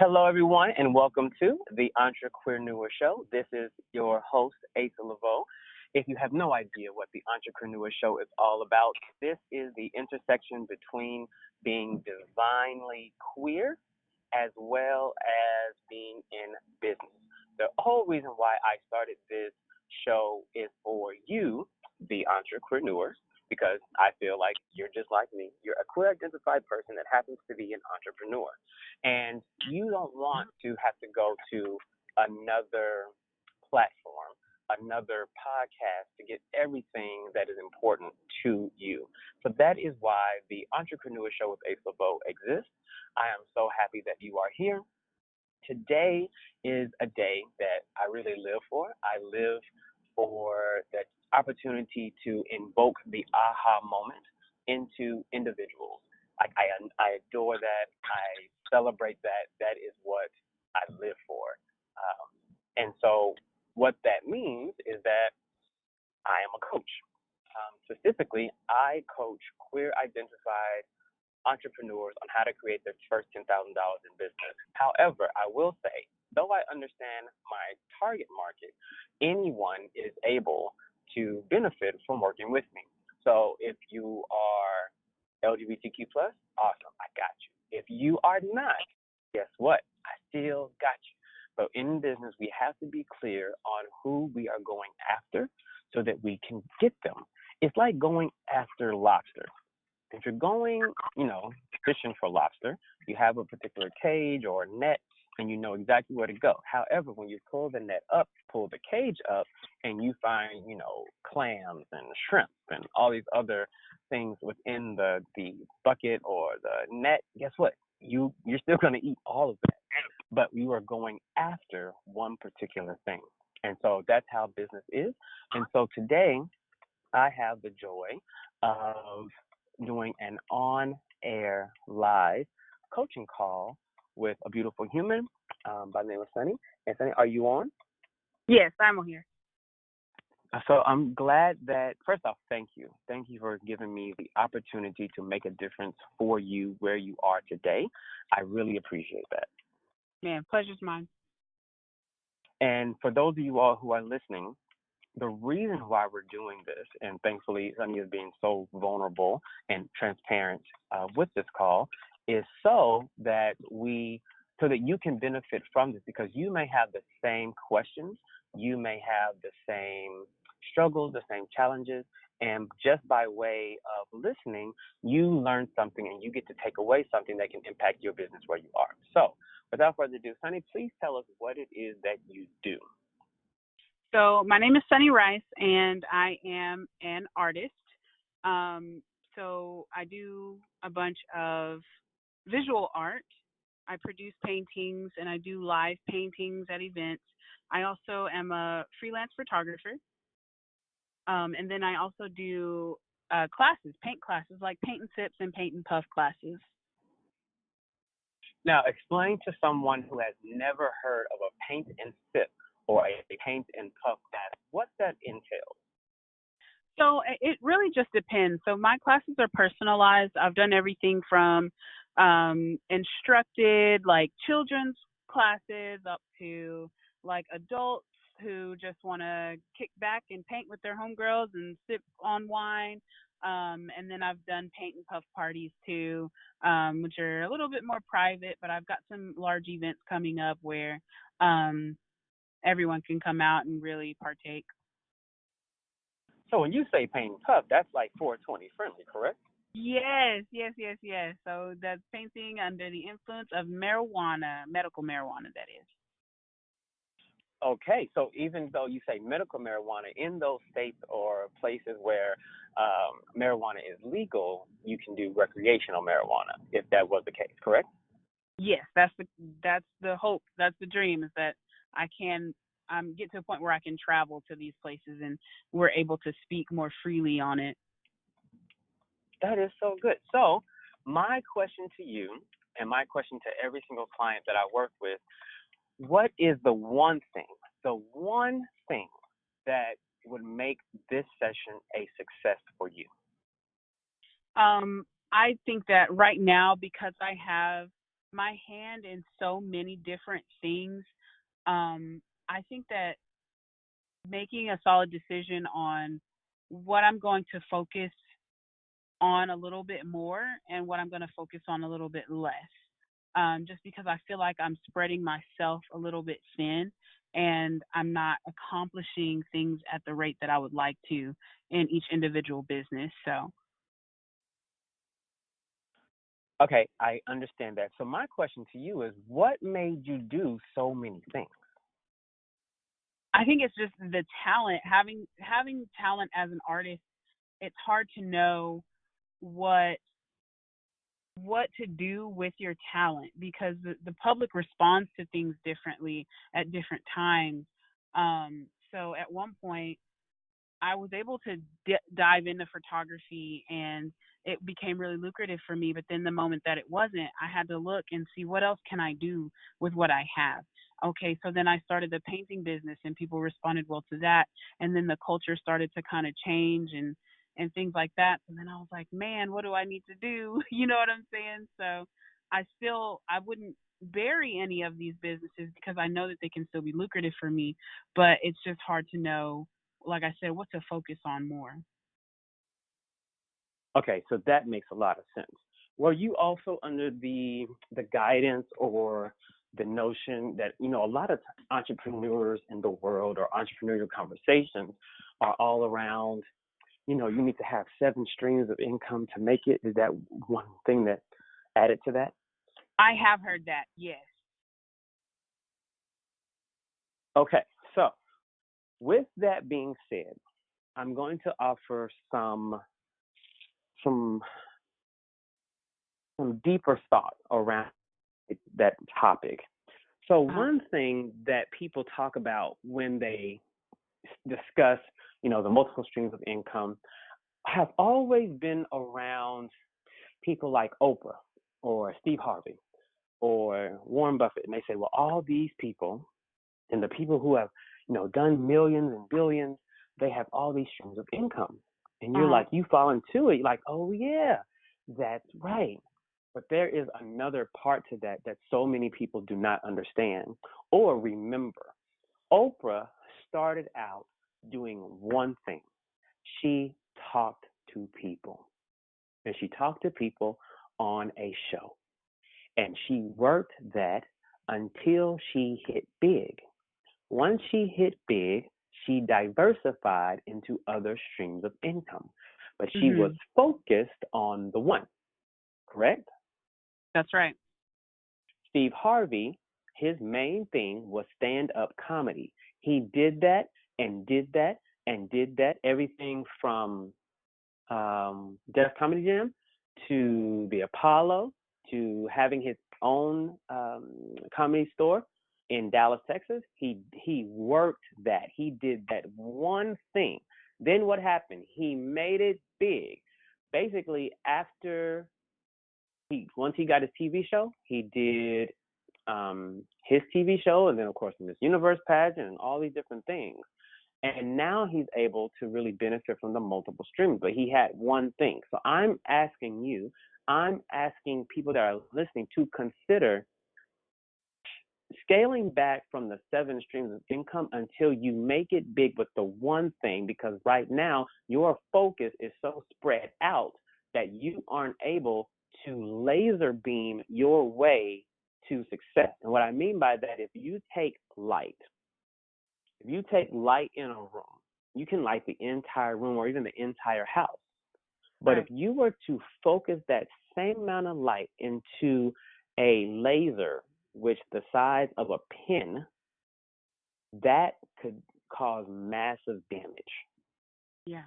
Hello, everyone, and welcome to the EntreQueerNeur Show. This is your host, Asa Leveaux. If you have no idea what the EntreQueerNeur Show is all about, this is the intersection between being divinely queer as well as being in business. The whole reason why I started this show is for you, the entrepreneurs, because I feel like you're just like me. You're a queer identified person that happens to be an entrepreneur. And you don't want to have to go to another platform, another podcast to get everything that is important to you. So that is why the EntreQueerNeur Show with Asa Leveaux exists. I am so happy that you are here. Today is a day that I really live for. I live for the opportunity to invoke the aha moment into individuals. Like I adore that. I celebrate that. That is what I live for. And so what that means is that I am a coach. Specifically, I coach queer identified entrepreneurs on how to create their first $10,000 in business. However, I will say, though I understand my target market, anyone is able to benefit from working with me. So if you are LGBTQ+, awesome, I got you. If you are not, guess what? I still got you. So in business, we have to be clear on who we are going after so that we can get them. It's like going after lobster. If you're going, fishing for lobster, you have a particular cage or net, and you know exactly where to go. However, when you pull the net up, pull the cage up, and you find, clams and shrimp and all these other things within the bucket or the net, guess what? You're still going to eat all of that. But you are going after one particular thing. And so that's how business is. And so today, I have the joy of doing an on-air live coaching call with a beautiful human by the name of Sunee. And Sunee, are you on? Yes, I'm on here. So I'm glad that, first off, thank you. Thank you for giving me the opportunity to make a difference for you where you are today. I really appreciate that. Man, pleasure's mine. And for those of you all who are listening, the reason why we're doing this, and thankfully Sunee is being so vulnerable and transparent with this call, is so that you can benefit from this, because you may have the same questions, you may have the same struggles, the same challenges, and just by way of listening, you learn something and you get to take away something that can impact your business where you are. So without further ado, Sunee, please tell us what it is that you do. So my name is Sunee Rice, and I am an artist. So I do a bunch of visual art. I produce paintings, and I do live paintings at events. I also am a freelance photographer. And then I also do classes, paint classes, like paint and sips and paint and puff classes. Now, explain to someone who has never heard of a paint and sip or a paint and puff class what that entails. So it really just depends. So my classes are personalized. I've done everything from instructed, like children's classes, up to like adults who just want to kick back and paint with their homegirls and sip on wine. And then I've done paint and puff parties too, which are a little bit more private, but I've got some large events coming up where everyone can come out and really partake. So when you say paint and puff, that's like 420 friendly, correct? Yes. So that's painting under the influence of marijuana, medical marijuana, that is. Okay, so even though you say medical marijuana, in those states or places where marijuana is legal, you can do recreational marijuana, if that was the case, correct? Yes, that's the hope, that's the dream, is that I can get to a point where I can travel to these places and we're able to speak more freely on it. That is so good. So my question to you, and my question to every single client that I work with, what is the one thing that would make this session a success for you? I think that right now, because I have my hand in so many different things. I think that making a solid decision on what I'm going to focus on a little bit more and what I'm going to focus on a little bit less. Just because I feel like I'm spreading myself a little bit thin and I'm not accomplishing things at the rate that I would like to in each individual business. So Okay, I understand that. So my question to you is, what made you do so many things? I think it's just the talent. Having talent as an artist, it's hard to know what to do with your talent because the public responds to things differently at different times. So at one point, I was able to dive into photography and it became really lucrative for me. But then the moment that it wasn't, I had to look and see what else can I do with what I have. Okay, so then I started the painting business and people responded well to that. And then the culture started to kind of change and things like that. And then I was like, man, what do I need to do? You know what I'm saying? So I wouldn't bury any of these businesses because I know that they can still be lucrative for me, but it's just hard to know, like I said, what to focus on more. Okay, so that makes a lot of sense. Were you also under the guidance or the notion that, you know, a lot of entrepreneurs in the world or entrepreneurial conversations are all around, you know, you need to have 7 streams of income to make it? Is that one thing that added to that? I have heard that, yes. Okay, so with that being said, I'm going to offer some some deeper thought around that topic. So one thing that people talk about when they discuss, you know, the multiple streams of income have always been around people like Oprah or Steve Harvey or Warren Buffett. And they say, well, all these people and the people who have, you know, done millions and billions, they have all these streams of income. And you're like, you fall into it. You're like, oh, yeah, that's right. But there is another part to that that so many people do not understand or remember. Oprah started out doing one thing. She talked to people. And she talked to people on a show. And she worked that until she hit big. Once she hit big, she diversified into other streams of income. But she was focused on the one, correct? That's right. Steve Harvey, his main thing was stand-up comedy. He did that and did that and did that, everything from Def Comedy Jam to the Apollo to having his own comedy store in Dallas, Texas. He worked that. He did that one thing. Then what happened? He made it big. Basically, once he got his TV show, he did his TV show, and then of course Miss Universe pageant and all these different things. And now he's able to really benefit from the multiple streams, but he had one thing. So I'm asking people that are listening to consider scaling back from the 7 streams of income until you make it big with the one thing, because right now your focus is so spread out that you aren't able to laser beam your way to success. And what I mean by that, if you take light in a room, you can light the entire room or even the entire house. But if you were to focus that same amount of light into a laser, which the size of a pin, that could cause massive damage. Yeah.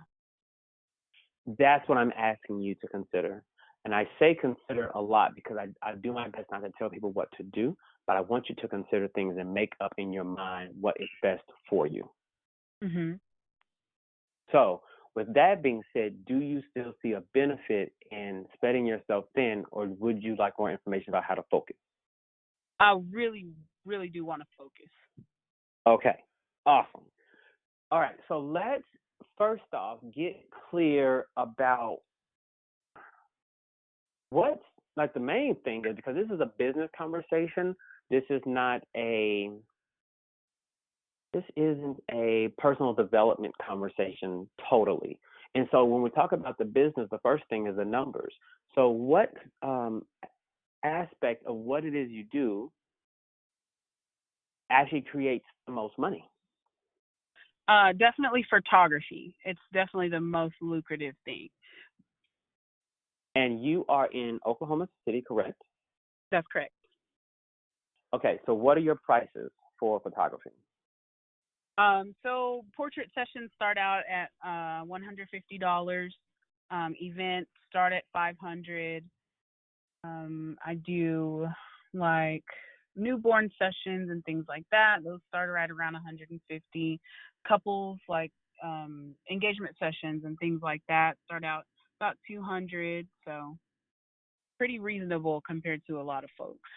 That's what I'm asking you to consider. And I say consider a lot because I do my best not to tell people what to do, but I want you to consider things and make up in your mind what is best for you. So with that being said, do you still see a benefit in spreading yourself thin, or would you like more information about how to focus? I really, really do want to focus. Okay, awesome. All right, so let's first off get clear about like the main thing is, because this is a business conversation, this is not a this isn't a personal development conversation totally. And so when we talk about the business, the first thing is the numbers. So what aspect of what it is you do actually creates the most money? Definitely photography. It's definitely the most lucrative thing. And you are in Oklahoma City, correct? That's correct. Okay, so what are your prices for photography? So portrait sessions start out at $150. Events start at $500. I do like newborn sessions and things like that. Those start right around 150. Couples like engagement sessions and things like that start out about 200. So pretty reasonable compared to a lot of folks.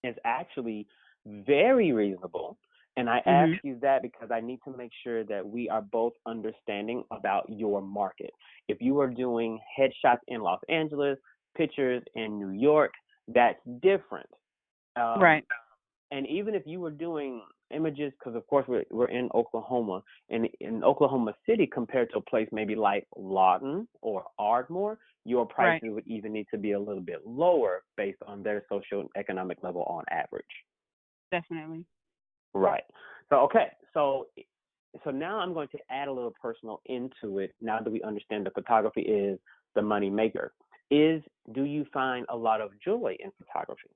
It's actually very reasonable. And I ask you that because I need to make sure that we are both understanding about your market. If you are doing headshots in Los Angeles, pictures in New York, that's different. Right. And even if you were doing images, because of course we're in Oklahoma, and in Oklahoma City compared to a place maybe like Lawton or Ardmore, your prices would even need to be a little bit lower based on their socioeconomic level on average. Definitely. Right. So, okay. So now I'm going to add a little personal into it now that we understand that photography is the money maker. Do you find a lot of joy in photography?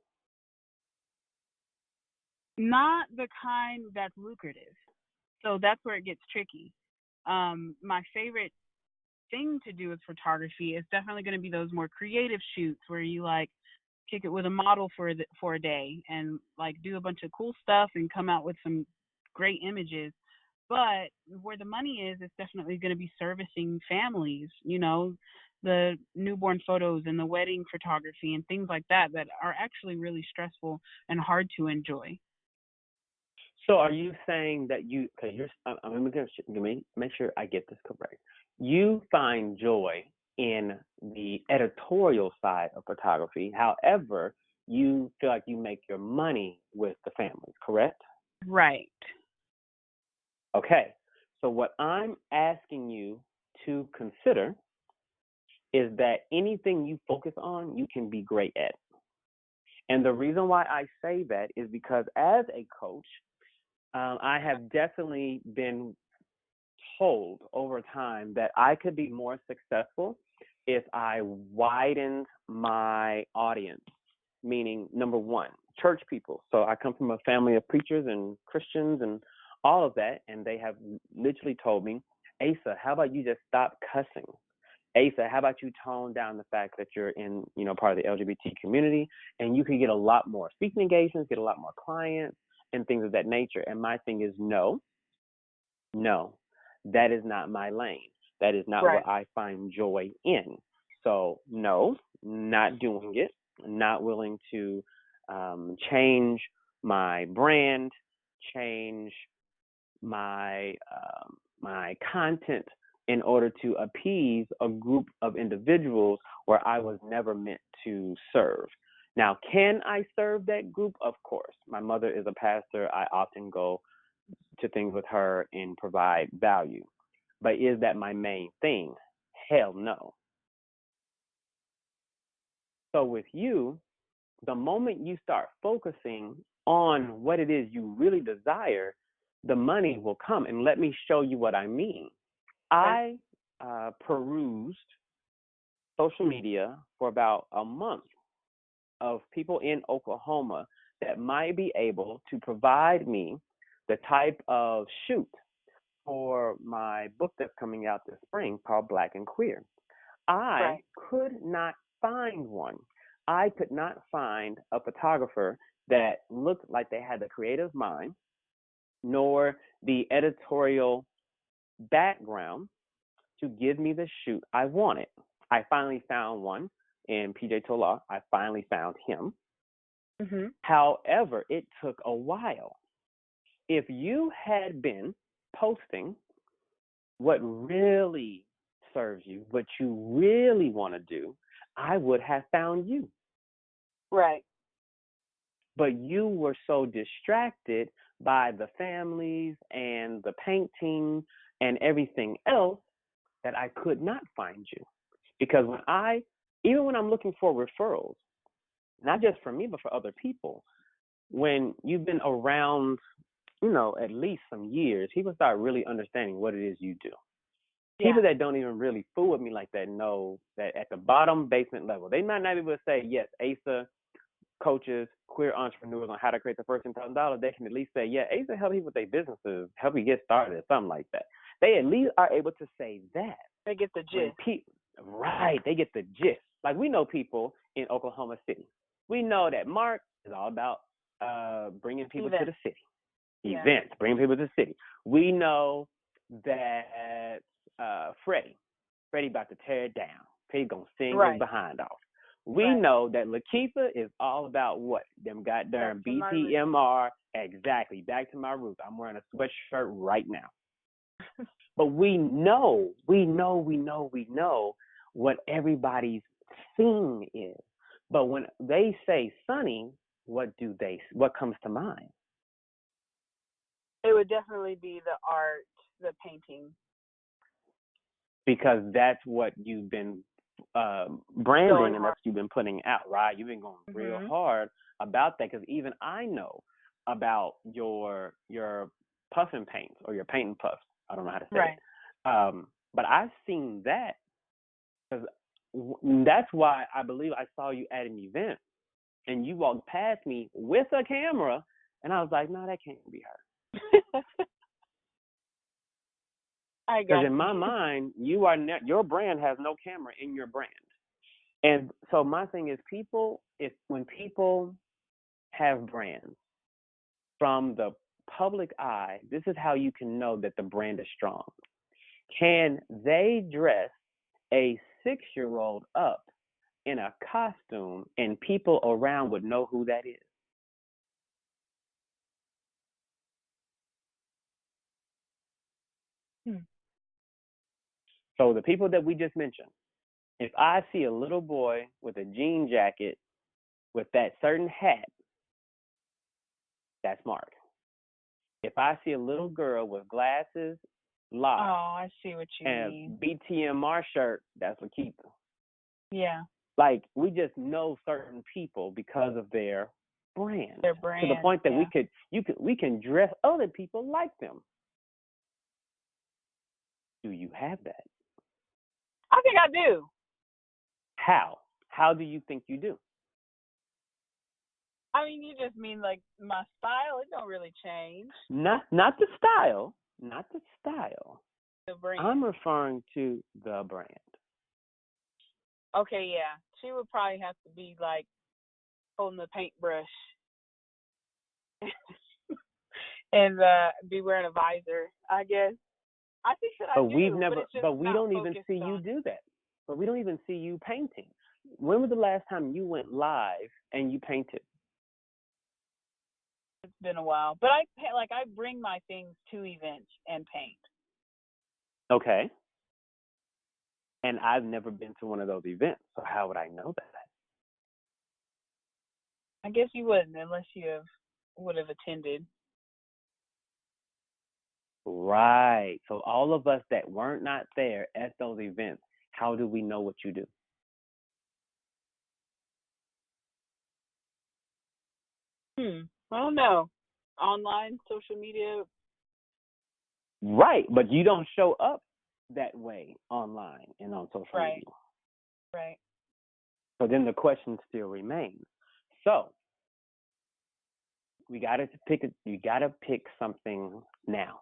Not the kind that's lucrative. So that's where it gets tricky. My favorite thing to do with photography is definitely going to be those more creative shoots where you like kick it with a model for a day and like do a bunch of cool stuff and come out with some great images. But where the money is, it's definitely going to be servicing families, the newborn photos and the wedding photography and things like that are actually really stressful and hard to enjoy. So are you saying that let me make sure I get this correct. You find joy in the editorial side of photography. However, you feel like you make your money with the families, correct? Right. Okay. So what I'm asking you to consider is that anything you focus on, you can be great at. And the reason why I say that is because as a coach, I have definitely been told over time that I could be more successful if I widened my audience, meaning number one, church people. So I come from a family of preachers and Christians and all of that, and they have literally told me, Asa, how about you just stop cussing? Asa, how about you tone down the fact that you're in, part of the LGBT community, and you can get a lot more speaking engagements, get a lot more clients, and things of that nature. And my thing is, no, that is not my lane. That is not what I find joy in. So no, not doing it, not willing to change my brand, change my my content in order to appease a group of individuals where I was never meant to serve. Now, can I serve that group? Of course. My mother is a pastor. I often go to things with her and provide value. But is that my main thing? Hell no. So with you, the moment you start focusing on what it is you really desire, the money will come. And let me show you what I mean. I perused social media for about a month of people in Oklahoma that might be able to provide me the type of shoot for my book that's coming out this spring called Black and Queer. I could not find one. I could not find a photographer that looked like they had the creative mind, nor the editorial background to give me the shoot I wanted. I finally found one in PJ Tola. I finally found him. Mm-hmm. However, it took a while. If you had been posting what really serves you, what you really want to do, I would have found you. Right. But you were so distracted by the families and the painting and everything else that I could not find you. Because even when I'm looking for referrals, not just for me, but for other people, when you've been around, at least some years, people start really understanding what it is you do. Yeah. People that don't even really fool with me like that know that at the bottom basement level, they might not be able to say, yes, Asa coaches queer entrepreneurs on how to create the first $10,000. They can at least say, yeah, Asa help people with their businesses, help you get started, something like that. They at least are able to say that. They get the gist. Right, they get the gist. Like we know people in Oklahoma City. We know that Mark is all about bringing people to the city. Yeah. Events, bringing people to the city. We know that Freddie about to tear it down. Freddie gonna sing his behind off. We know that Lakeitha is all about what? Them goddamn BTMR. Exactly. Back to my roots. I'm wearing a sweatshirt right now. But we know what everybody's thing is. But when they say Sunee, what comes to mind? It would definitely be the art, the painting. Because that's what you've been branding and that's what you've been putting out, right? You've been going real hard about that because even I know about your puffing paints or your paint and puffs. I don't know how to say it. But I've seen that because that's why I believe I saw you at an event and you walked past me with a camera and I was like, no, that can't be her. Because in my mind, your brand has no camera in your brand. And so my thing is when people have brands from the public eye, this is how you can know that the brand is strong. Can they dress a 6-year-old up in a costume and people around would know who that is? So the people that we just mentioned, if I see a little boy with a jean jacket with that certain hat, that's Mark. If I see a little girl with glasses, locks, I see what you mean. BTMR shirt, that's Lakeitha. Yeah. Like we just know certain people because of their brand. Their brand. To the point that we can dress other people like them. Do you have that? I think I do. How? How do you think you do? I mean, you just mean like my style. It don't really change. Not the style. Not the style. The brand. I'm referring to the brand. Okay, yeah. She would probably have to be like holding the paintbrush and be wearing a visor, I guess. I think that I do. But we don't even see you do that. But we don't even see you painting. When was the last time you went live and you painted? It's been a while, but I bring my things to events and paint. Okay. And I've never been to one of those events, so how would I know that? I guess you wouldn't unless you would have attended. Right. So all of us that weren't not there at those events, how do we know what you do? I don't know. Online, social media. Right, but you don't show up that way online and on social media. Right. So then the question still remains. So you gotta pick something now.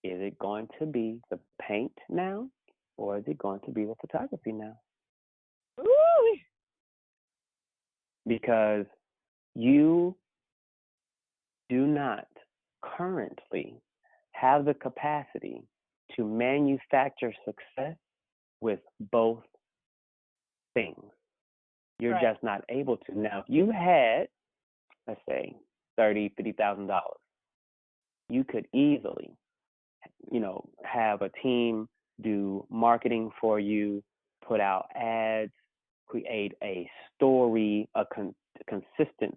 Is it going to be the paint now, or is it going to be the photography now? Ooh. Because you do not currently have the capacity to manufacture success with both things. You're just not able to. Now, if you had, let's say, $30,000, $50,000, you could easily, have a team do marketing for you, put out ads, create a story, a consistent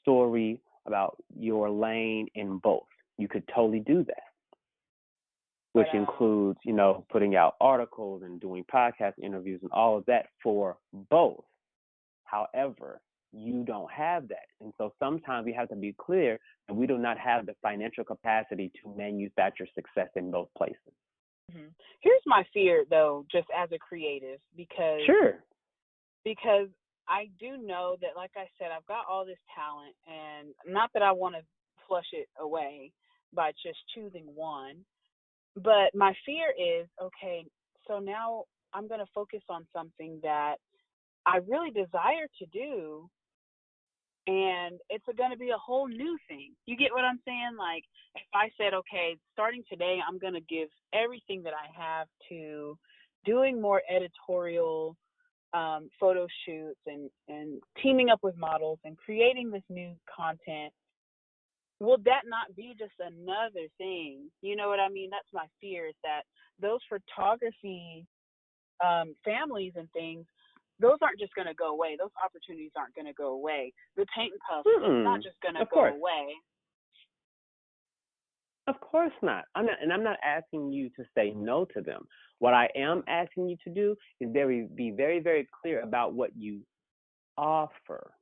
story about your lane in both. You could totally do that, which includes, putting out articles and doing podcast interviews and all of that for both. However, you don't have that. And so sometimes we have to be clear that we do not have the financial capacity to manufacture success in both places. Mm-hmm. Here's my fear, though, just as a creative, because I do know that, like I said, I've got all this talent, and not that I want to flush it away by just choosing one, but my fear is, okay, so now I'm going to focus on something that I really desire to do, and it's going to be a whole new thing. You get what I'm saying? Like, if I said, okay, starting today, I'm going to give everything that I have to doing more editorial photo shoots and teaming up with models and creating this new content, will that not be just another thing? You know what I mean? That's my fear, is that those photography families and things, those aren't just going to go away. Those opportunities aren't going to go away. The paint and puff is not just going to go away. Of course not. I'm not asking you to say no to them. What I am asking you to do is be very, very clear about what you offer.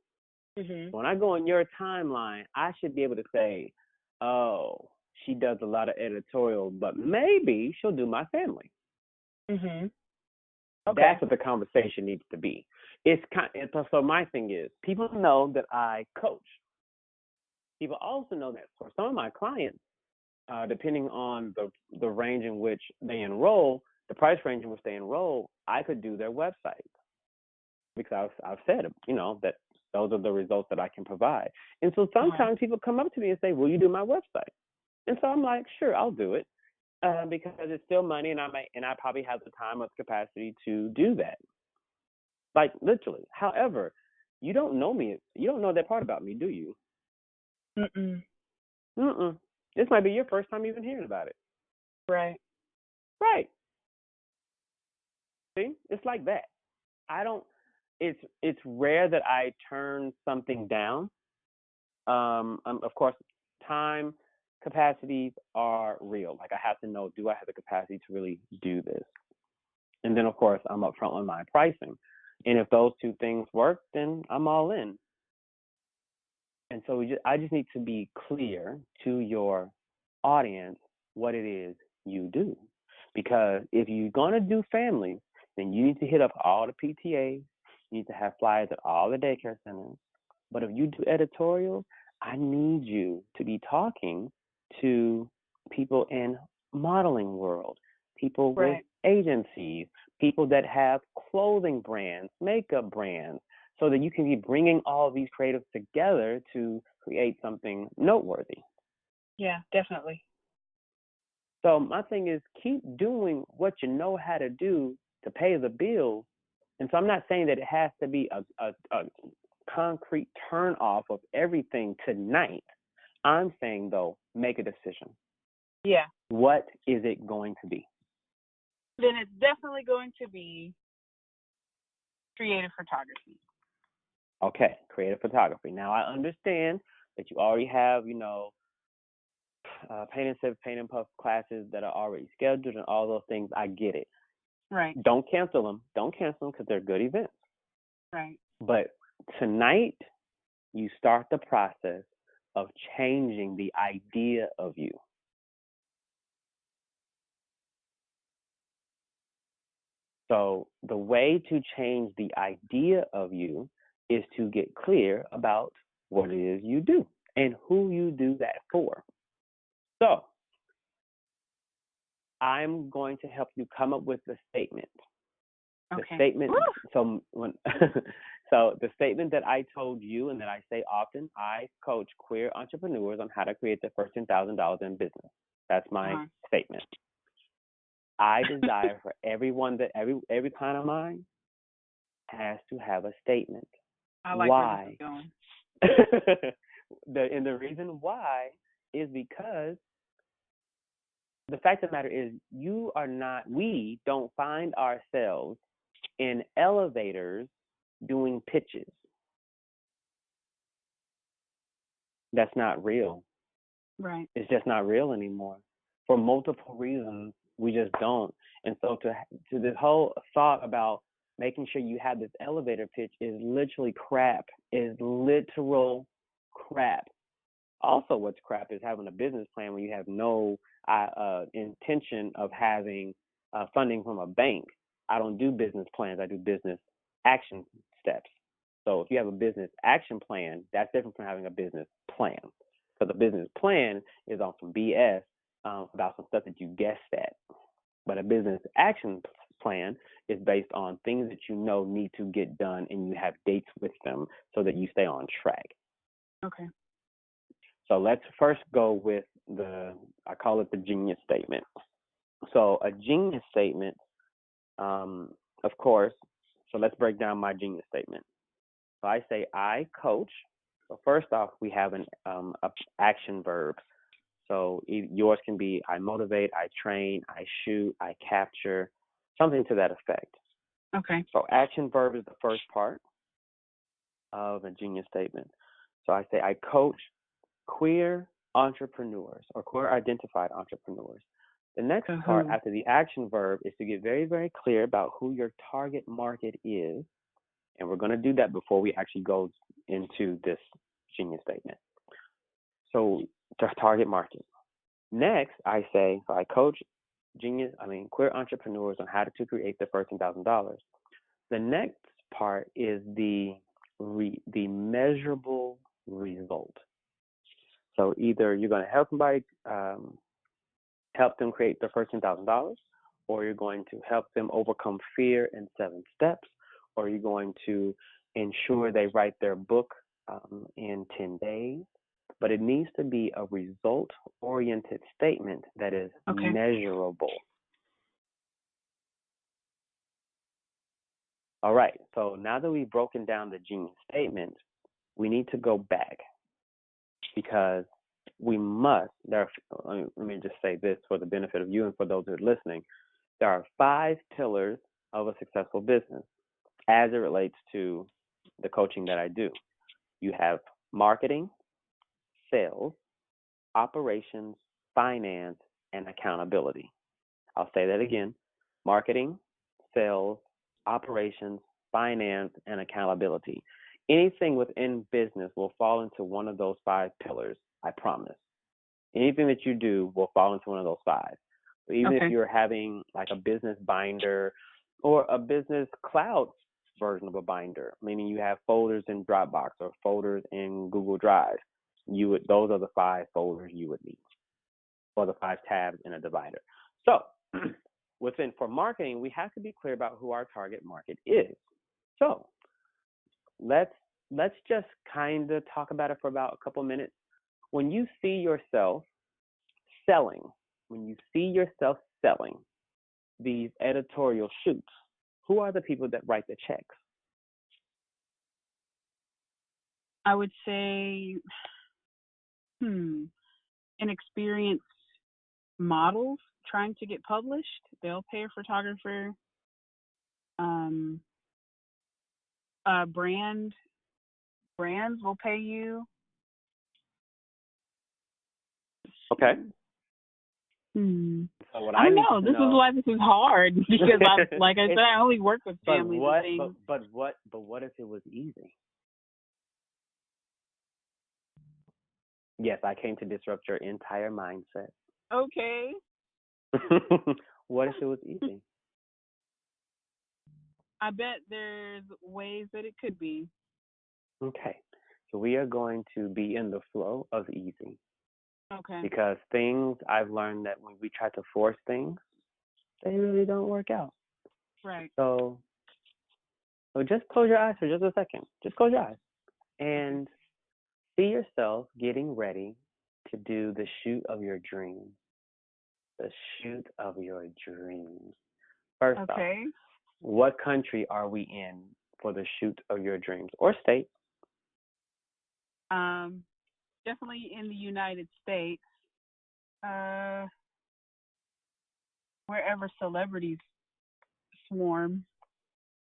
Mm-hmm. When I go on your timeline, I should be able to say, oh, she does a lot of editorial, but maybe she'll do my family. Mm-hmm. Okay. That's what the conversation needs to be. So my thing is, people know that I coach. People also know that for some of my clients, depending on the range in which they enroll, the price range in which they enroll, I could do their website, because I've said, that those are the results that I can provide. And so sometimes people come up to me and say, will you do my website? And so I'm like, sure, I'll do it, because it's still money, and I probably have the time or the capacity to do that. Like, literally. However, you don't know me. You don't know that part about me, do you? Mm-mm. This might be your first time even hearing about it. Right. See, it's like that. It's rare that I turn something down. Of course, time capacities are real. Like, I have to know, do I have the capacity to really do this? And then, of course, I'm upfront on my pricing. And if those two things work, then I'm all in. And so I just need to be clear to your audience what it is you do. Because if you're going to do family, then you need to hit up all the PTAs. You need to have flyers at all the daycare centers. But if you do editorials, I need you to be talking to people in modeling world, people with agencies, people that have clothing brands, makeup brands, so that you can be bringing all these creatives together to create something noteworthy. Yeah, definitely. So my thing is, keep doing what you know how to do to pay the bills. And so I'm not saying that it has to be a concrete turn off of everything tonight. I'm saying, though, make a decision. Yeah. What is it going to be? Then it's definitely going to be creative photography. Okay, creative photography. Now, I understand that you already have, paint and puff classes that are already scheduled and all those things. I get it. Right. Don't cancel them because they're good events. Right. But tonight, you start the process of changing the idea of you. So the way to change the idea of you is to get clear about what it is you do and who you do that for. So I'm going to help you come up with the statement. Okay. The statement. So the statement that I told you and that I say often, I coach queer entrepreneurs on how to create their first $10,000 in business. That's my statement. I desire for everyone that every client of mine has to have a statement. I like why? Where this is going. And the reason why is because the fact of the matter is we don't find ourselves in elevators doing pitches. That's not real. Right. It's just not real anymore. For multiple reasons, we just don't. And so to this whole thought about making sure you have this elevator pitch is literally crap. Is literal crap. Also, what's crap is having a business plan when you have no intention of having funding from a bank. I don't do business plans. I do business action steps. So if you have a business action plan, that's different from having a business plan. Because a business plan is on some BS about some stuff that you guessed at. But a business action plan is based on things that you know need to get done, and you have dates with them so that you stay on track. Okay. So let's first go with I call it the genius statement. So a genius statement, of course, so let's break down my genius statement. So I say I coach. So first off, we have an action verb. So yours can be I motivate, I train, I shoot, I capture, something to that effect. Okay. So action verb is the first part of a genius statement. So I say I coach queer entrepreneurs or queer identified entrepreneurs. The next part after the action verb is to get very, very clear about who your target market is. And we're going to do that before we actually go into this genius statement. So the target market. Next, I say, so I coach queer entrepreneurs on how to create their first $1,000. The next part is the measurable result. So either you're going to help somebody, help them create their first $10,000, or you're going to help them overcome fear in 7 steps, or you're going to ensure they write their book in 10 days. But it needs to be a result-oriented statement that is measurable. All right, so now that we've broken down the genius statement, we need to go back because we must, let me just say this for the benefit of you and for those who are listening, there are 5 pillars of a successful business as it relates to the coaching that I do. You have marketing, sales, operations, finance, and accountability. I'll say that again. Marketing, sales, operations, finance, and accountability. Anything within business will fall into one of those 5 pillars, I promise. Anything that you do will fall into one of those 5. So even if you're having like a business binder or a business cloud version of a binder, meaning you have folders in Dropbox or folders in Google Drive, those are the 5 folders you would need, or the 5 tabs in a divider. So for marketing, we have to be clear about who our target market is. So let's just kind of talk about it for about a couple minutes. When you see yourself selling these editorial shoots, who are the people that write the checks? I would say inexperienced models trying to get published. They'll pay a photographer. Brands will pay you. Okay. So I don't know. This is why this is hard because like I said, I only work with families and things. But what if it was easy? Yes, I came to disrupt your entire mindset. Okay. What if it was easy? I bet there's ways that it could be. Okay. So we are going to be in the flow of easy. Okay. Because things I've learned that when we try to force things, they really don't work out. Right. So just close your eyes for just a second. Just close your eyes and see yourself getting ready to do the shoot of your dreams. The shoot of your dreams. First off, what country are we in for the shoot of your dreams, or state? Definitely in the United States. Wherever celebrities swarm.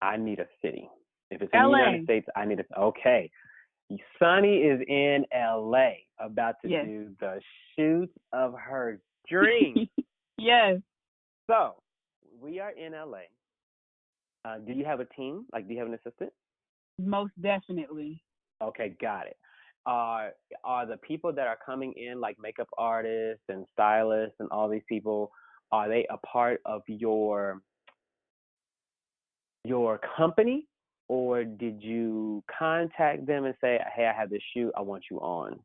I need a city. If it's in the United LA. States, I need to. Okay. Sunee is in LA about to Yes. do the shoot of her dreams. Yes. So we are in LA. Do you have a team? Like, do you have an assistant? Most definitely. Okay, got it. Are the people that are coming in, like makeup artists and stylists and all these people, are they a part of your company, or did you contact them and say, "Hey, I have this shoot, I want you on"?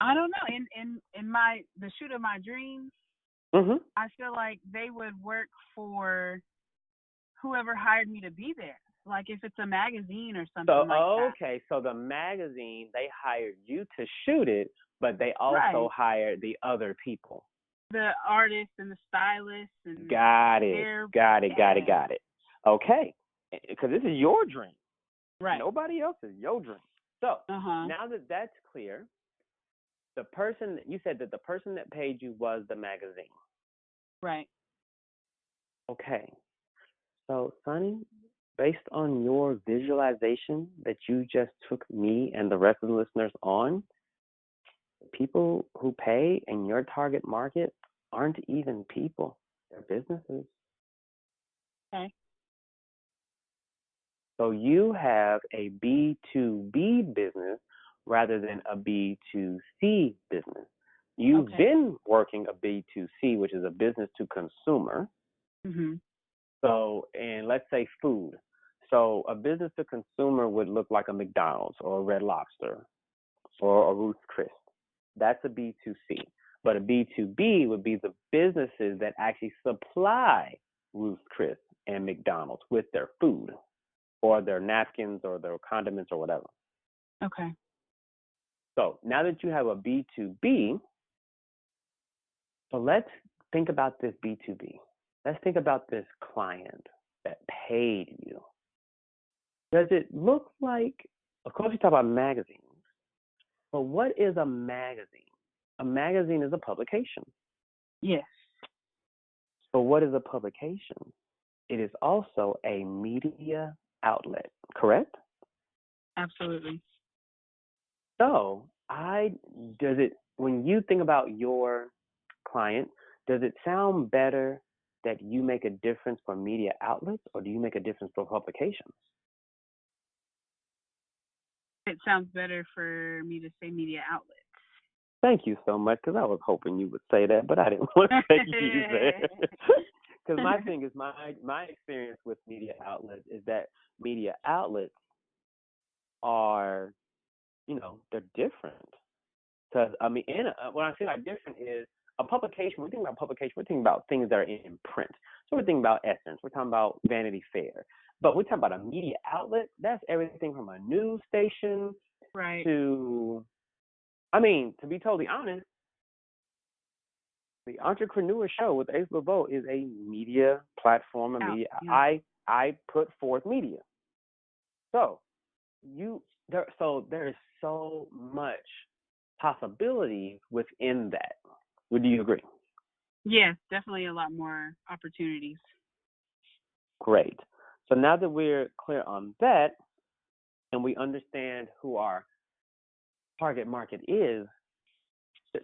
I don't know. In the shoot of my dreams, Mhm. I feel like they would work for whoever hired me to be there. Like if it's a magazine or So something like that. okay, so the magazine, they hired you to shoot it, but they also Right. hired the other people. The artists and the stylists and Got it. their Got it. Got it. yeah. Got it. Okay, because this is your dream. Right. Nobody else's. Your dream. So Uh-huh. now that that's clear, the person you said that the person that paid you was the magazine. Right. Okay. So, Sunny, based on your visualization that you just took me and the rest of the listeners on, people who pay in your target market aren't even people, they're businesses. Okay. So you have a B2B business rather than a B2C business. You've been working a B2C, which is a business to consumer. Mhm. So, and let's say food. So a business to consumer would look like a McDonald's or a Red Lobster or a Ruth's Chris. That's a B2C. But a B2B would be the businesses that actually supply Ruth's Chris and McDonald's with their food or their napkins or their condiments or whatever. Okay. So now that you have a B2B, so let's think about this B2B. Let's think about this client that paid you. Does it look like, of course, you talk about magazines, but what is a magazine? A magazine is a publication. Yes. So what is a publication? It is also a media outlet, correct? Absolutely. So when you think about your client, does it sound better that you make a difference for media outlets, or do you make a difference for publications? It sounds better for me to say media outlets. Thank you so much, because I was hoping you would say that, but I didn't want to say you there. Because my thing is, my experience with media outlets is that media outlets are, they're different. Because, I mean, when I say like different is a publication, when we think about publication, we're thinking about things that are in print. So we're thinking about Essence, we're talking about Vanity Fair. But we're talking about a media outlet, that's everything from a news station Right. to, I mean, to be totally honest, the EntreQueerNeur Show with Asa Leveaux is a media platform, a media. Yeah. I put forth media. So there is so much possibilities within that. Would you agree? Yes, definitely a lot more opportunities. Great. So now that we're clear on that and we understand who our target market is,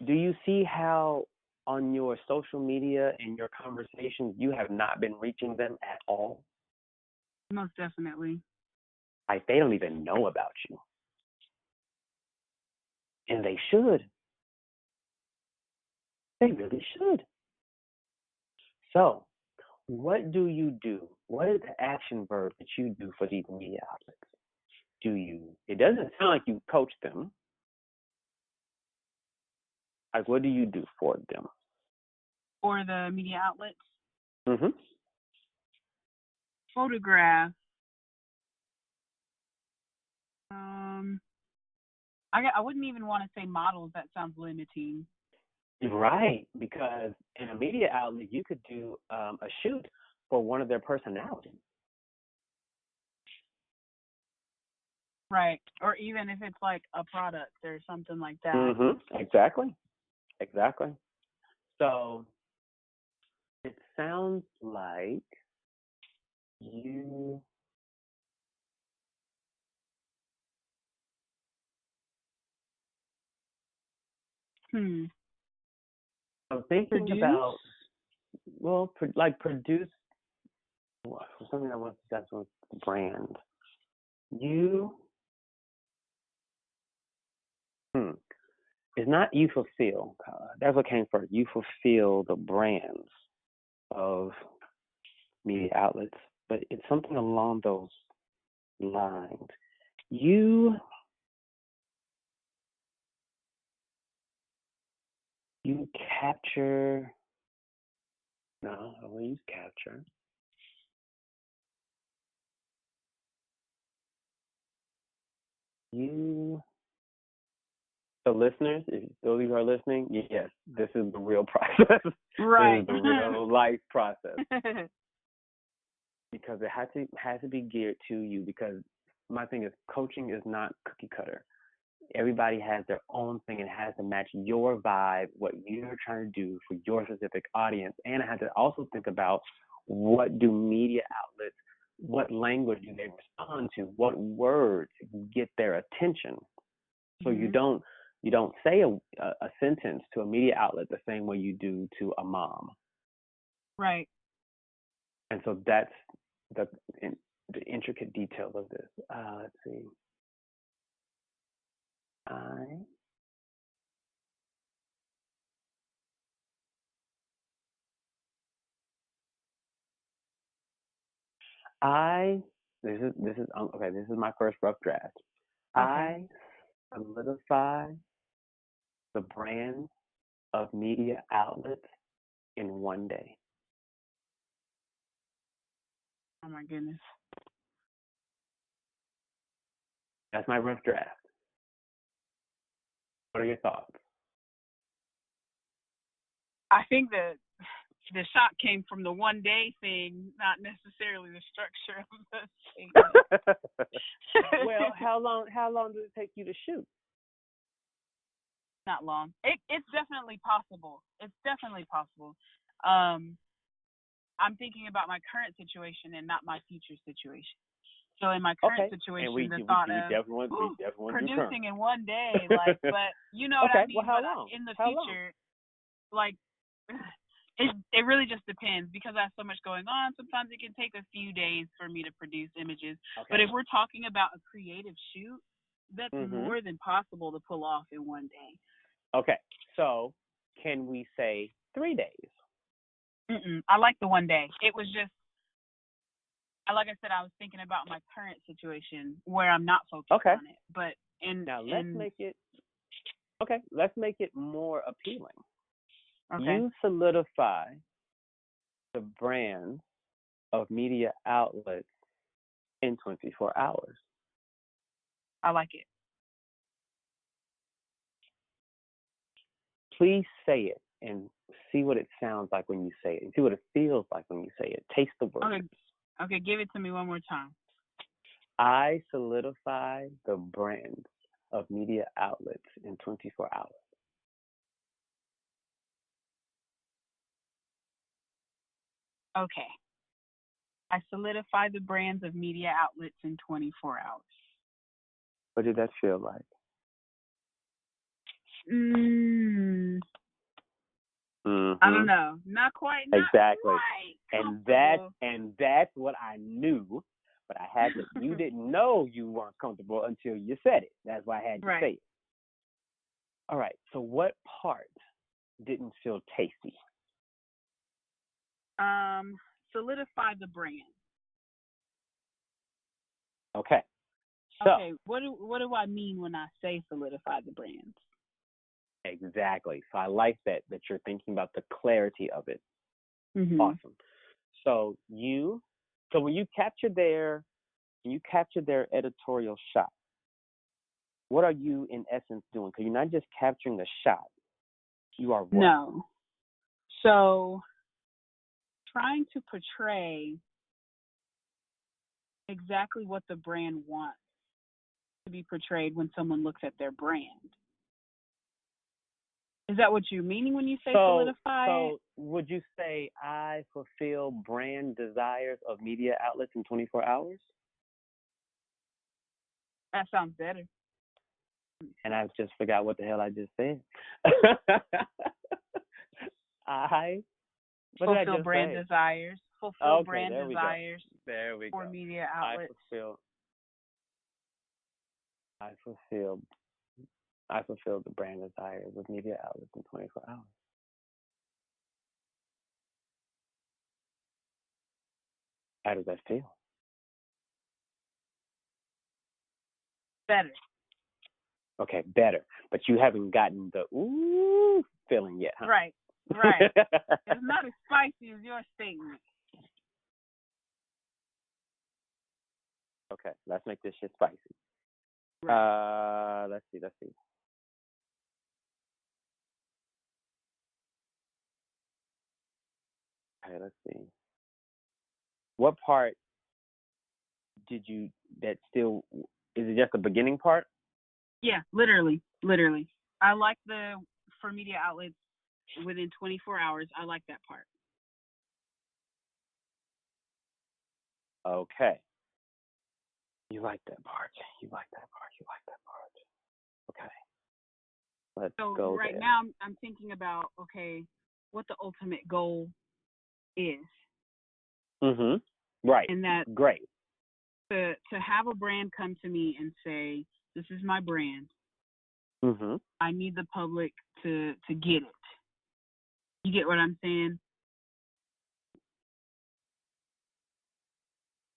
do you see how on your social media and your conversations you have not been reaching them at all? Most definitely. Like they don't even know about you. And they should. They really should. So, what do you do? What is the action verb that you do for these media outlets? It doesn't sound like you coach them. Like, what do you do for them? For the media outlets? Mm-hmm. Photograph. I wouldn't even want to say models. That sounds limiting. Right, because in a media outlet, you could do a shoot for one of their personalities. Right. Or even if it's like a product or something like that. Mm-hmm. Exactly. So it sounds like You I'm thinking Produce? about, well, produce, something that was, that's a brand. You, it's not you fulfill. That's what came first. You fulfill the brands of media outlets, but it's something along those lines. You capture, no, I will use capture. You, the listeners, if those of you who are listening, yes, this is the real process. Right. This is the real life process. Because it has to be geared to you, because my thing is coaching is not cookie cutter. Everybody has their own thing and has to match your vibe, what you're trying to do for your specific audience. And I had to also think about what do media outlets, what language do they respond to, what words get their attention. So you don't say a sentence to a media outlet the same way you do to a mom. Right. And so that's the intricate details of this. Let's see. This is okay. This is my first rough draft. Okay. I solidify the brand of media outlets in one day. Oh my goodness. That's my rough draft. What are your thoughts? I think that the shock came from the one day thing, not necessarily the structure of the thing. Well, how long does it take you to shoot? Not long. It's definitely possible. It's definitely possible. I'm thinking about my current situation and not my future situation. So in my current situation, the thought of producing in one day, like, but you know what I mean? Well, how long? In the future, like, it really just depends, because I have so much going on. Sometimes it can take a few days for me to produce images. Okay. But if we're talking about a creative shoot, that's more than possible to pull off in one day. Okay, so can we say 3 days? I like the one day. It was just, like I said, I was thinking about my current situation where I'm not focused on it. But let's make it more appealing. Okay. You solidify the brand of media outlets in 24 hours. I like it. Please say it and see what it sounds like when you say it, and see what it feels like when you say it. Taste the words. Okay, give it to me one more time. I solidify the brand of media outlets in 24 hours. Okay. I solidify the brands of media outlets in 24 hours. What did that feel like? I don't know. Not quite. Exactly. Right. And that's what I knew, but I had to. You didn't know you weren't comfortable until you said it. That's why I had to say it. All right. So what part didn't feel tasty? Solidify the brand. Okay. So, okay. What do I mean when I say solidify the brands? Exactly. So I like that you're thinking about the clarity of it. Awesome. So when you capture their editorial shot, what are you in essence doing? Because you're not just capturing the shot. You are what? No. So trying to portray exactly what the brand wants to be portrayed when someone looks at their brand. Is that what you're meaning when you say So, solidify? so would you say I fulfill brand desires of media outlets in 24 hours? That sounds better. And I just forgot what the hell I just said. I what did I Fulfill just brand say? desires. Fulfill Okay, brand there we go. desires There we for go. media outlets. I fulfill I fulfill the brand desires of media outlets in 24 hours. How does that feel? Better. Okay, better. But you haven't gotten the ooh feeling yet, huh? Right. Right. It's not as spicy as your statement. Okay, let's make this shit spicy. Right. Let's see. Okay, let's see. What part did you that still is it just the beginning part? Yeah, literally. I like the for media outlets within 24 hours. I like that part. Okay. You like that part. Okay. Let's go right there. now I'm thinking about, okay, what the ultimate goal is. Mhm. Right. And that Great. to have a brand come to me and say, "This is my brand." Mhm. I need the public to get it. You get what I'm saying?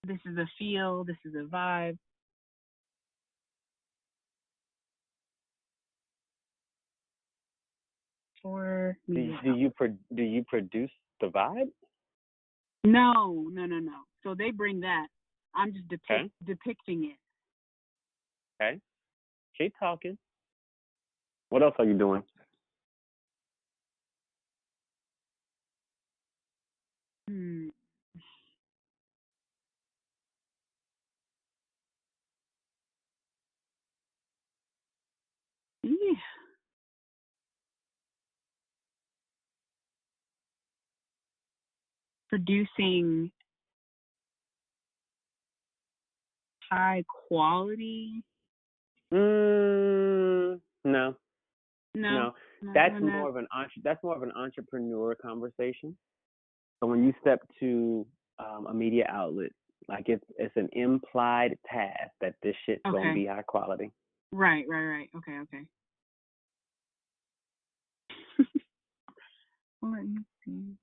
This is a feel, this is a vibe. For do you produce the vibe? No. So they bring that. I'm just depicting it. Okay. Keep talking. What else are you doing? Yeah. Producing high quality. No. No. That's more of an entrepreneur conversation. So when you step to a media outlet, like it's an implied task that this shit's gonna be high quality. Right. Okay. Let me see.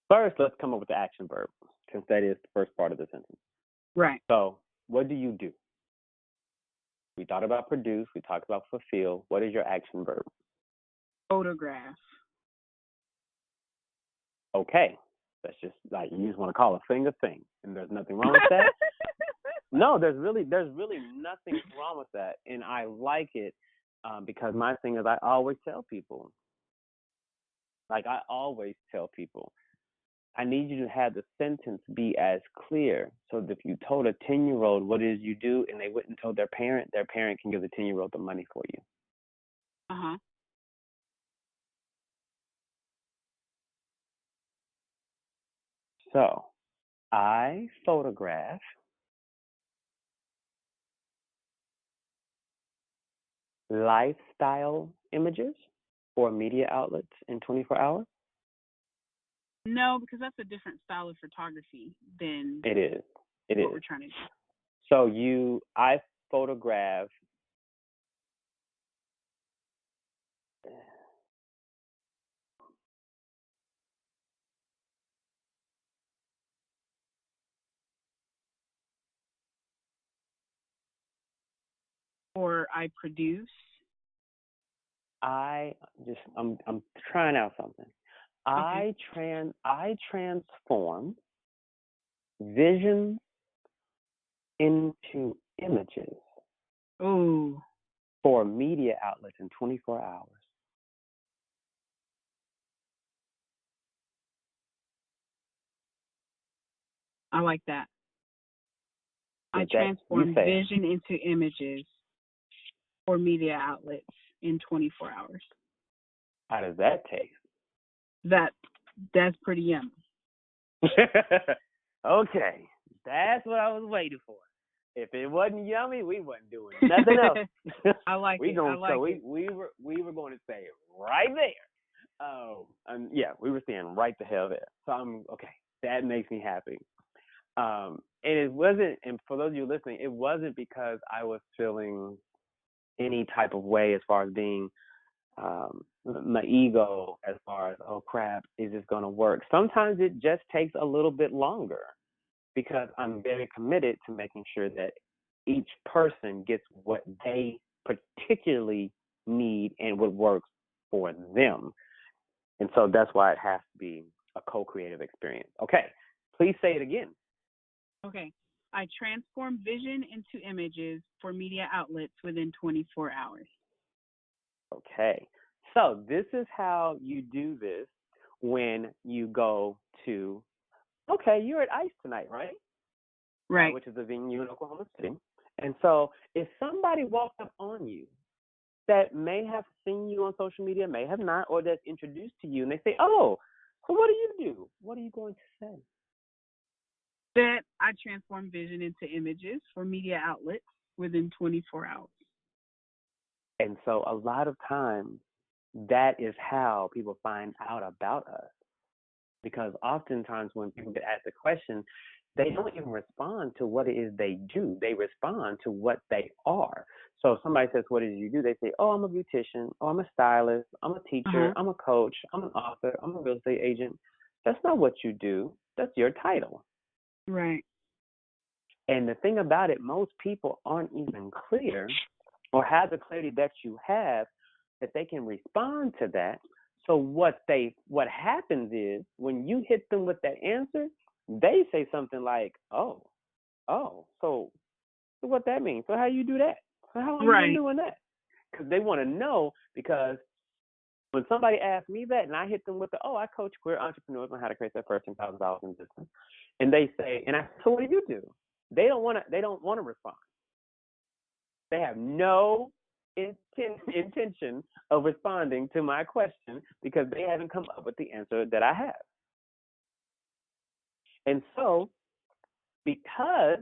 First, let's come up with the action verb, since that is the first part of the sentence. Right. So, what do you do? We thought about produce. We talked about fulfill. What is your action verb? Photograph. Okay. That's just like you just want to call a thing, and there's nothing wrong with that. No, there's really nothing wrong with that, and I like it because my thing is I always tell people, I need you to have the sentence be as clear so that if you told a 10-year-old what it is you do and they went and told their parent can give the 10-year-old the money for you. Uh-huh. So, I photograph lifestyle images for media outlets in 24 hours. No, because that's a different style of photography than It is. We're trying to do. So I photograph or I produce. I'm trying out something. Okay. I transform visions into images Oh. for media outlets in 24 hours. I like that. I transform vision into images for media outlets in 24 hours. How does that taste? That's pretty yummy. Okay, that's what I was waiting for. If it wasn't yummy, we wasn't doing nothing else. I like it. We were going to say it right there. Oh, yeah, we were saying right the hell there. So I'm okay. That makes me happy. And it wasn't, and for those of you listening, it wasn't because I was feeling any type of way as far as being my ego, as far as, oh crap, is this going to work? Sometimes it just takes a little bit longer because I'm very committed to making sure that each person gets what they particularly need and what works for them. And so that's why it has to be a co-creative experience. Okay, please say it again. Okay. I transform vision into images for media outlets within 24 hours. Okay. So this is how you do this when you go to, okay, you're at ICE tonight, right? Right. Which is a venue in Oklahoma City. And so if somebody walked up on you that may have seen you on social media, may have not, or that's introduced to you, and they say, oh, so what do? What are you going to say? That I transform vision into images for media outlets within 24 hours. And so a lot of times that is how people find out about us. Because oftentimes when people get asked a question, they don't even respond to what it is they do. They respond to what they are. So if somebody says, what did you do? They say, oh, I'm a beautician, oh, I'm a stylist, I'm a teacher, I'm a coach, I'm an author, I'm a real estate agent. That's not what you do. That's your title. Right. And the thing about it, most people aren't even clear or have the clarity that you have that they can respond to that. So what happens is when you hit them with that answer, they say something like, oh, so what that means? So how you do that? So how long you been doing that? Because they want to know, because when somebody asks me that and I hit them with I coach queer entrepreneurs on how to create their first $10,000 in business. And they say, so what do you do? They don't want to respond. They have no intention of responding to my question because they haven't come up with the answer that I have. And so, because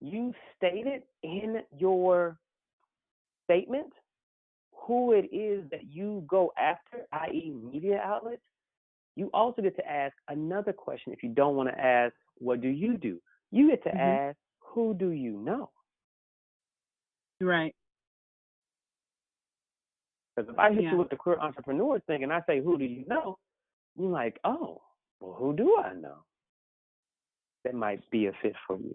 you stated in your statement who it is that you go after, i.e. media outlets, you also get to ask another question. If you don't want to ask, what do? You get to ask, who do you know? Right. Because if I hit you with the queer entrepreneur thing and I say, who do you know? You're like, oh, well, who do I know that might be a fit for you?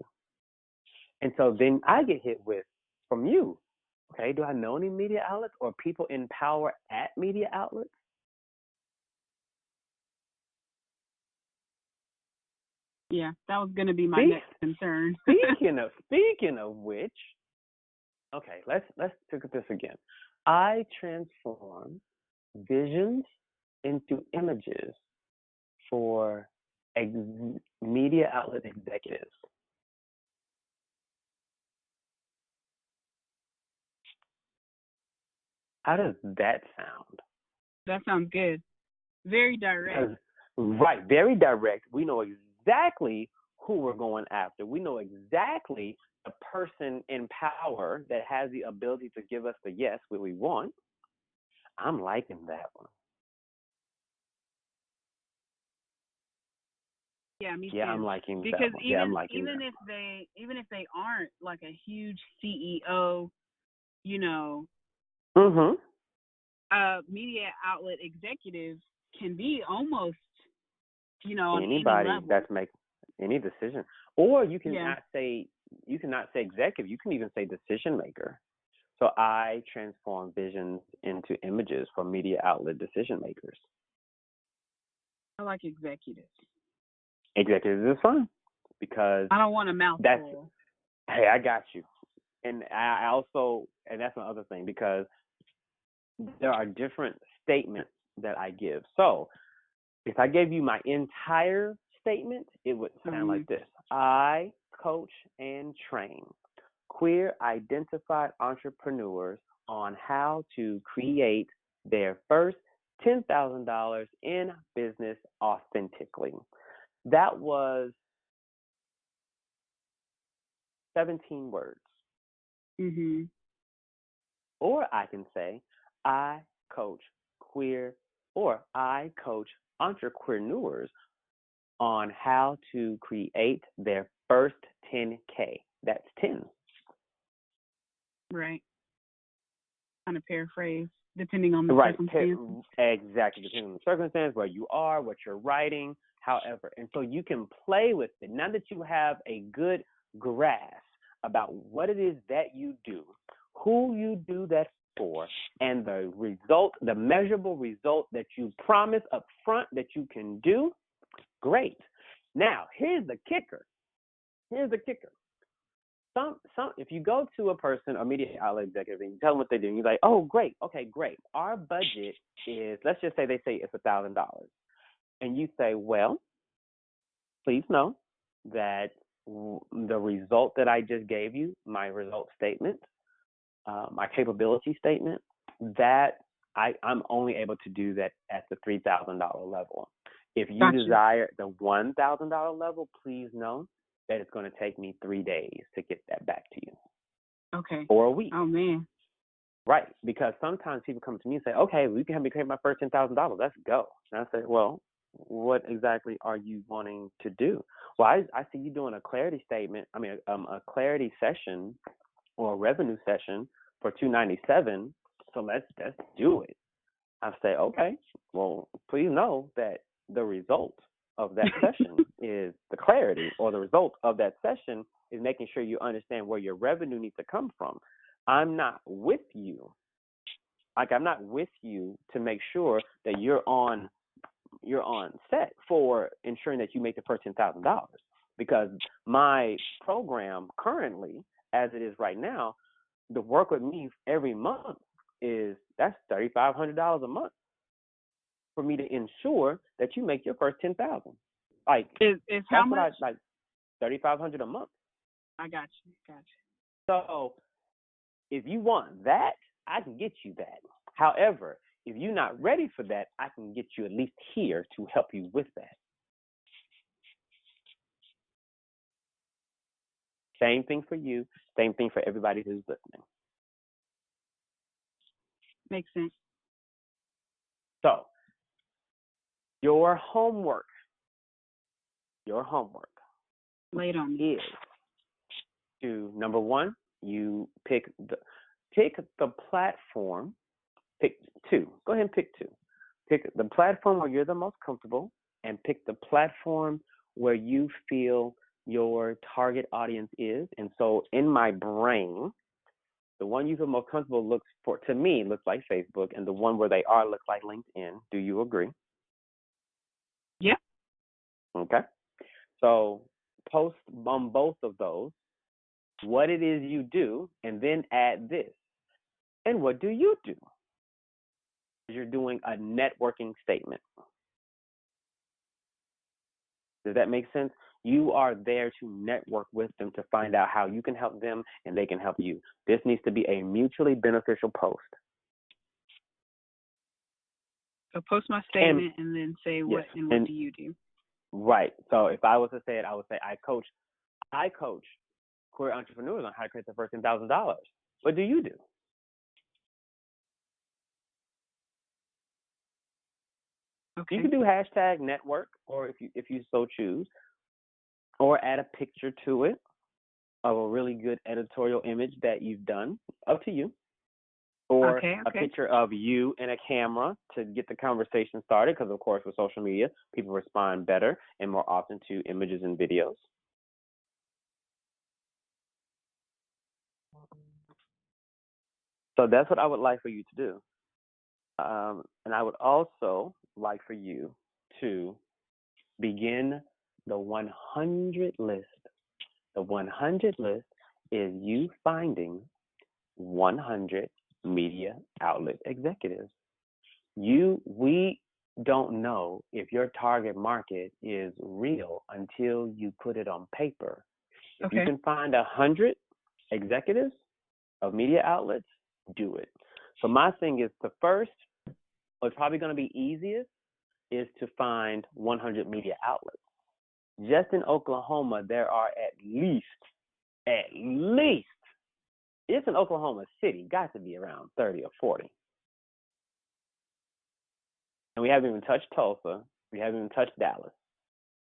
And so then I get hit with, from you, okay, do I know any media outlets or people in power at media outlets? Yeah, that was going to be my next concern. Speaking of which, okay, let's look at this again. I transform visions into images for media outlet executives. How does that sound? That sounds good. Very direct. Right, very direct. We know exactly who we're going after. We know exactly the person in power that has the ability to give us the yes, what we want. I'm liking that one. Yeah, me too. Yeah, I'm liking because that one. Even, I'm liking even that if they aren't like a huge CEO, media outlet executives can be almost, anybody that's making any decision. Or you can not say executive, you can even say decision maker. So I transform visions into images for media outlet decision makers. I like executives. Executives is fun because I don't want a mouthful. Hey, I got you. And I also, and that's another thing, because there are different statements that I give. So if I gave you my entire statement, it would sound like this. I coach, and train queer identified entrepreneurs on how to create their first $10,000 in business authentically. That was 17 words. Mhm. Or I can say, I coach queer, or I coach entrepreneurs on how to create their first 10K. That's 10. Right. Kind of paraphrase, depending on the Right. circumstances. Exactly. Depending on the circumstance, where you are, what you're writing, however. And so you can play with it. Now that you have a good grasp about what it is that you do, who you do that for, and the result, the measurable result that you promise up front that you can do, great. Now, here's the kicker. Some if you go to a person, a media outlet executive, and you tell them what they do, and you're like, oh, great, okay, great. Our budget is, let's just say they say it's $1,000. And you say, well, please know that the result that I just gave you, my result statement, my capability statement, that I'm only able to do that at the $3,000 level. If you desire the $1,000 level, please know that it's going to take me 3 days to get that back to you. Okay. Or a week. Oh, man. Right. Because sometimes people come to me and say, okay, well, you can help me create my first $10,000. Let's go. And I say, well, what exactly are you wanting to do? Well, I see you doing a clarity statement, a clarity session or a revenue session for $297. So let's do it. I say, okay, well, please know that the result of that session is the clarity, or the result of that session is making sure you understand where your revenue needs to come from. I'm not with you. I'm not with you to make sure that you're on set for ensuring that you make the first $10,000, because my program currently, as it is right now, the work with me every month that's $3,500 a month for me to ensure that you make your first 10,000. Like, is how much? Like $3,500 a month. I got you. So if you want that, I can get you that. However, if you're not ready for that, I can get you at least here to help you with that. Same thing for you. Same thing for everybody who's listening. Makes sense. So your homework Lay it on me. is to, number one, you pick the platform. Pick two. Go ahead and pick two. Pick the platform where you're the most comfortable, and pick the platform where you feel your target audience is. And so in my brain, the one you feel most comfortable looks like Facebook, and the one where they are looks like LinkedIn. Do you agree? Yeah. Okay. So post on both of those what it is you do, and then add this. And what do you do? You're doing a networking statement. Does that make sense? You are there to network with them to find out how you can help them and they can help you. This needs to be a mutually beneficial post. So post my statement and then say what do you do? Right. So if I was to say it, I would say I coach queer entrepreneurs on how to create their first $10,000. What do you do? Okay. You can do hashtag network, or if you so choose, or add a picture to it of a really good editorial image that you've done. Up to you. Or a picture of you and a camera to get the conversation started, because of course with social media, people respond better and more often to images and videos. So that's what I would like for you to do. And I would also like for you to begin the 100 list. The 100 list is you finding 100 media outlet executives. We don't know if your target market is real until you put it on paper. If you can find 100 executives of media outlets, do it. So my thing is what's probably going to be easiest is to find 100 media outlets. Just in Oklahoma, there are at least, it's in Oklahoma City, got to be around 30 or 40. And we haven't even touched Tulsa. We haven't even touched Dallas.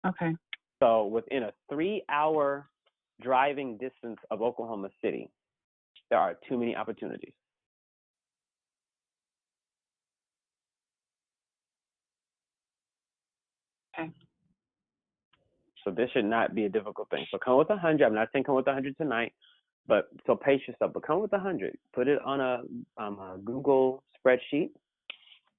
Okay. So within a 3-hour driving distance of Oklahoma City, there are too many opportunities. Okay. So this should not be a difficult thing. So come with 100. I'm not saying come with 100 tonight, but so pace yourself. But come with 100. Put it on a Google spreadsheet.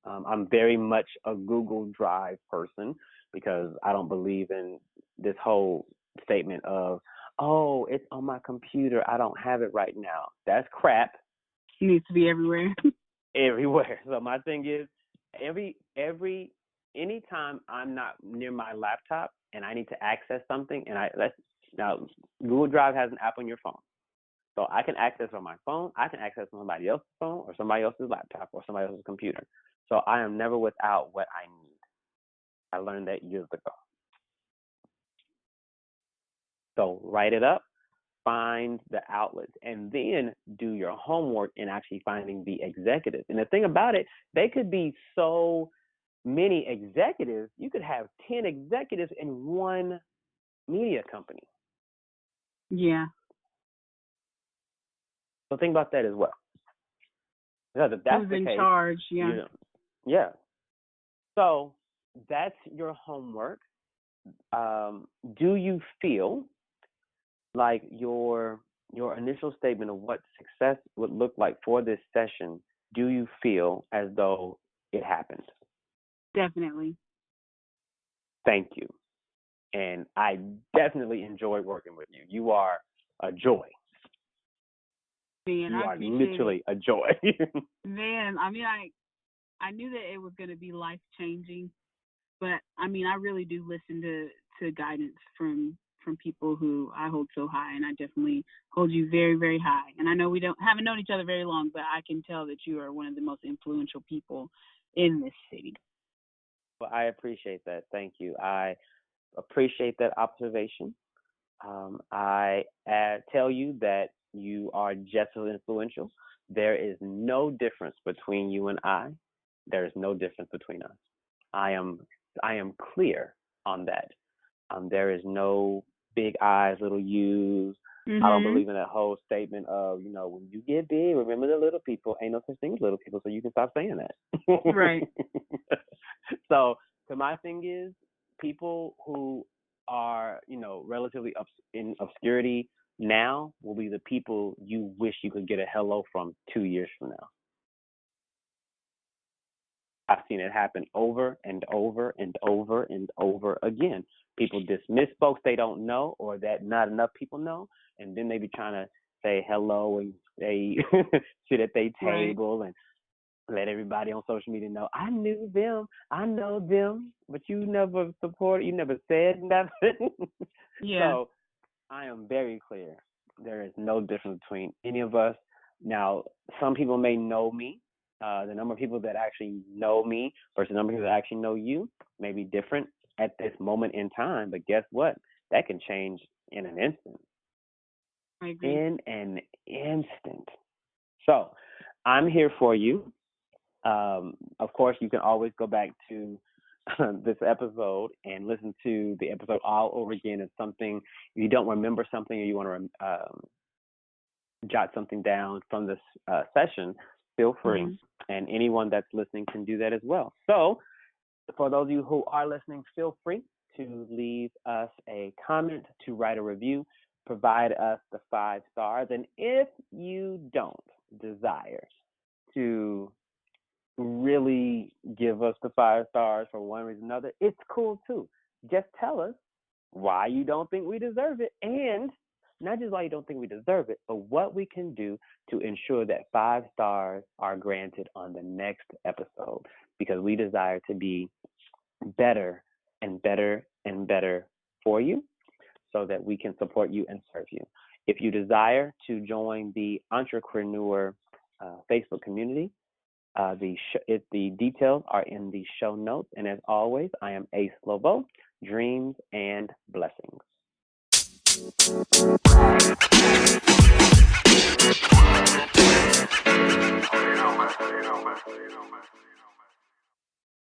I'm very much a Google Drive person because I don't believe in this whole statement of, oh, it's on my computer, I don't have it right now. That's crap. It needs to be everywhere. Everywhere. So my thing is, anytime I'm not near my laptop and I need to access something, now Google Drive has an app on your phone. So I can access on my phone, I can access on somebody else's phone or somebody else's laptop or somebody else's computer. So I am never without what I need. I learned that years ago. So write it up, find the outlets, and then do your homework in actually finding the executives. And the thing about it, they could be so many executives. You could have 10 executives in one media company. Yeah. So think about that as well. Because if that's Who's the in case, charge? Yeah. Yeah. So that's your homework. Do you feel like your initial statement of what success would look like for this session, do you feel as though it happened? Definitely. Thank you. And I definitely enjoyed working with you. You are a joy. Man, you I are literally a joy. Man, I mean, I knew that it was going to be life-changing, but, I mean, I really do listen to guidance from people who I hold so high, and I definitely hold you very, very high. And I know we haven't known each other very long, but I can tell that you are one of the most influential people in this city. Well, I appreciate that. Thank you. I appreciate that observation. I tell you that you are just as influential. There is no difference between you and I. There is no difference between us. I am clear on that. There is no big I's, little U's. Mm-hmm. I don't believe in that whole statement of, when you get big, remember the little people. Ain't no such thing as little people, so you can stop saying that. Right. So my thing is, people who are, relatively in obscurity now will be the people you wish you could get a hello from 2 years from now. I've seen it happen over and over and over and over again. People dismiss folks they don't know or that not enough people know, and then they be trying to say hello and they sit at their table and let everybody on social media know, I knew them, I know them, but you never supported, you never said nothing. Yeah. So I am very clear. There is no difference between any of us. Now, some people may know me. The number of people that actually know me versus the number of people that actually know you may be different at this moment in time. But guess what? That can change in an instant. I agree. In an instant. So I'm here for you. Of course, you can always go back to this episode and listen to the episode all over again. If you don't remember something or you want to jot something down from this session, feel free. Mm-hmm. And anyone that's listening can do that as well. So for those of you who are listening, feel free to leave us a comment, to write a review, provide us the 5 stars. And if you don't desire to really give us the 5 stars for one reason or another, it's cool too. Just tell us why you don't think we deserve it, and not just why you don't think we deserve it, but what we can do to ensure that 5 stars are granted on the next episode, because we desire to be better and better and better for you. so that we can support you and serve you. If you desire to join the EntreQueerNeur Facebook community, the details are in the show notes. And as always, I am Asa Leveaux. Dreams and blessings.